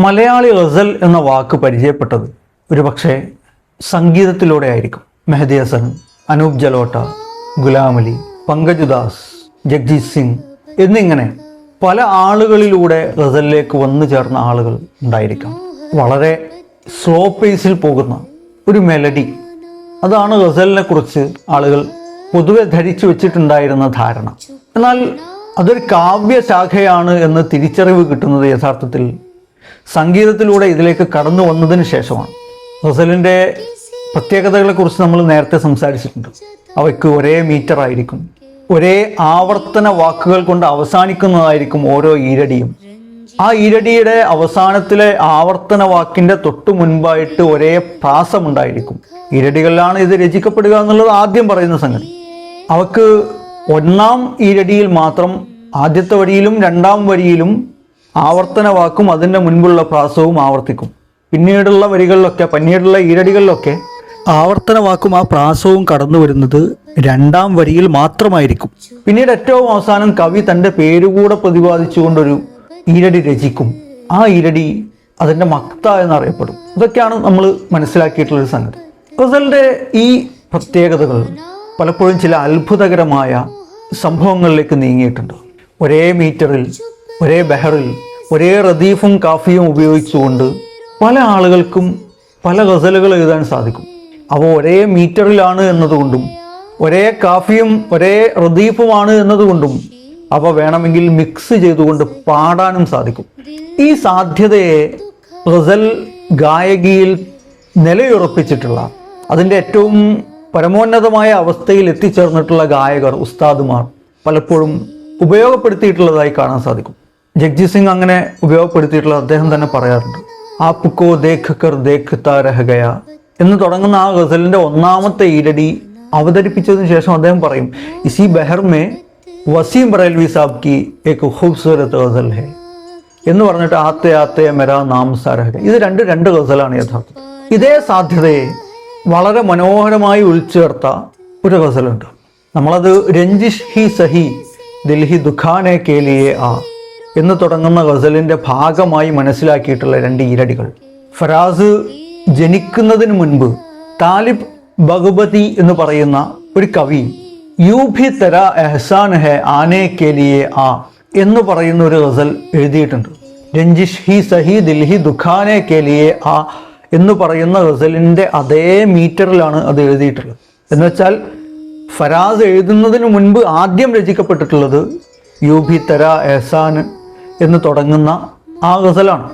മലയാളി ഗസൽ എന്ന വാക്ക് പരിചയപ്പെട്ടത് ഒരുപക്ഷെ സംഗീതത്തിലൂടെ ആയിരിക്കും. മെഹദി ഹസൻ, അനൂപ് ജലോട്ട, ഗുലാം അലി, പങ്കജ് ഉദാസ്, ജഗ്ജീത് സിംഗ് എന്നിങ്ങനെ പല ആളുകളിലൂടെ ഗസലിലേക്ക് വന്നു ചേർന്ന ആളുകൾ ഉണ്ടായിരിക്കാം. വളരെ സ്ലോ പേസിൽ പോകുന്ന ഒരു മെലഡി, അതാണ് ഗസലിനെ കുറിച്ച് ആളുകൾ പൊതുവെ ധരിച്ചു വെച്ചിട്ടുണ്ടായിരുന്ന ധാരണ. എന്നാൽ അതൊരു കാവ്യശാഖയാണ് എന്ന് തിരിച്ചറിവ് കിട്ടുന്നത് യഥാർത്ഥത്തിൽ സംഗീതത്തിലൂടെ ഇതിലേക്ക് കടന്നു വന്നതിന് ശേഷമാണ്. ഗസലിൻ്റെ പ്രത്യേകതകളെക്കുറിച്ച് നമ്മൾ നേരത്തെ സംസാരിച്ചിട്ടുണ്ട്. അവയ്ക്ക് ഒരേ മീറ്റർ ആയിരിക്കും, ഒരേ ആവർത്തന വാക്കുകൾ കൊണ്ട് അവസാനിക്കുന്നതായിരിക്കും ഓരോ ഈരടിയും. ആ ഈരടിയുടെ അവസാനത്തിലെ ആവർത്തന വാക്കിൻ്റെ തൊട്ടു മുൻപായിട്ട് ഒരേ പ്രാസമുണ്ടായിരിക്കും. ഈരടികളിലാണ് ഇത് രചിക്കപ്പെടുക എന്നുള്ളത് ആദ്യം പറയുന്ന സംഗതി. അവക്ക് ഒന്നാം ഈരടിയിൽ മാത്രം ആദ്യത്തെ വരിയിലും രണ്ടാം വരിയിലും ആവർത്തന വാക്കും അതിൻ്റെ മുൻപുള്ള പ്രാസവും ആവർത്തിക്കും. പിന്നീടുള്ള വരികളിലൊക്കെ, പിന്നീടുള്ള ഈരടികളിലൊക്കെ ആവർത്തന വാക്കും ആ പ്രാസവും കടന്നു വരുന്നത് രണ്ടാം വരിയിൽ മാത്രമായിരിക്കും. പിന്നീട് ഏറ്റവും അവസാനം കവി തൻ്റെ പേരുകൂടെ പ്രതിപാദിച്ചുകൊണ്ടൊരു ഈരടി രചിക്കും. ആ ഈരടി അതിൻ്റെ മക്ത എന്നറിയപ്പെടും. ഇതൊക്കെയാണ് നമ്മൾ മനസ്സിലാക്കിയിട്ടുള്ളൊരു സംഗതി. ഗസലിൻ്റെ ഈ പ്രത്യേകതകൾ പലപ്പോഴും ചില അത്ഭുതകരമായ സംഭവങ്ങളിലേക്ക് നീങ്ങിയിട്ടുണ്ട്. ഒരേ മീറ്ററിൽ, ഒരേ ബഹറിൽ, ഒരേ റദീഫും കാഫിയും ഉപയോഗിച്ചുകൊണ്ട് പല ആളുകൾക്കും പല ഗസലുകൾ എഴുതാൻ സാധിക്കും. അവ ഒരേ മീറ്ററിലാണ് എന്നതുകൊണ്ടും ഒരേ കാഫിയും ഒരേ റദീഫുമാണ് എന്നതുകൊണ്ടും അവ വേണമെങ്കിൽ മിക്സ് ചെയ്തുകൊണ്ട് പാടാനും സാധിക്കും. ഈ സാധ്യതയെ ഗസൽ ഗായകിയിൽ നിലയുറപ്പിച്ചിട്ടുള്ള, അതിൻ്റെ ഏറ്റവും പരമോന്നതമായ അവസ്ഥയിൽ എത്തിച്ചേർന്നിട്ടുള്ള ഗായകർ, ഉസ്താദുമാർ പലപ്പോഴും ഉപയോഗപ്പെടുത്തിയിട്ടുള്ളതായി കാണാൻ സാധിക്കും. ജഗ്ജീത് സിംഗ് അങ്ങനെ ഉപയോഗപ്പെടുത്തിയിട്ടുള്ളത് അദ്ദേഹം തന്നെ പറയാറുണ്ട്. ആപ്കോ ദേഖ് കർ ദേഖ്താ രഹ് ഗയാ എന്ന് തുടങ്ങുന്ന ആ ഗസലിൻ്റെ ഒന്നാമത്തെ ഈരടി അവതരിപ്പിച്ചതിന് ശേഷം അദ്ദേഹം പറയും, ഇസി ബഹർ മേ വസീം ബറേൽവി സാബ് കി ഏക് ഖൂബ്സൂരത്ത് ഗസൽ ഹെ എന്ന് പറഞ്ഞിട്ട് ആത്തെ ആത്തെ മെരാ നാം സാ രഹ് ഗയാ. ഇത് രണ്ട് ഗസലാണ് യഥാർത്ഥം. ഇതേ സാധ്യതയെ വളരെ മനോഹരമായി ഉൾച്ചേർത്ത ഒരു ഗസലുണ്ട്. നമ്മളത് രഞ്ജിഷ് ഹി സഹി ദിൽഹി ദുഖാനെ കേലിയെ ആ എന്ന് തുടങ്ങുന്ന ഗസലിൻ്റെ ഭാഗമായി മനസ്സിലാക്കിയിട്ടുള്ള രണ്ട് ഈരടികൾ. ഫറാസ് ജനിക്കുന്നതിന് മുൻപ് താലിബ് ബഗ്ബതി എന്ന് പറയുന്ന ഒരു കവി യൂ ഭി തെരാ എഹ്സാൻ ഹെ ആനെ കേലിയെ ആ എന്ന് പറയുന്ന ഒരു ഗസൽ എഴുതിയിട്ടുണ്ട്. രഞ്ജിഷ് ഹി സഹി ദിൽഹി ദുഖാനെ കേലിയെ ആ എന്ന് പറയുന്ന ഗസലിൻ്റെ അതേ മീറ്ററിലാണ് അത് എഴുതിയിട്ടുള്ളത്. എന്നുവെച്ചാൽ ഫറാസ് എഴുതുന്നതിന് മുൻപ് ആദ്യം രചിക്കപ്പെട്ടിട്ടുള്ളത് യൂ ഭി തെരാ എഹ്സാൻ എന്ന് തുടങ്ങുന്ന ആ ഗസലാണ്.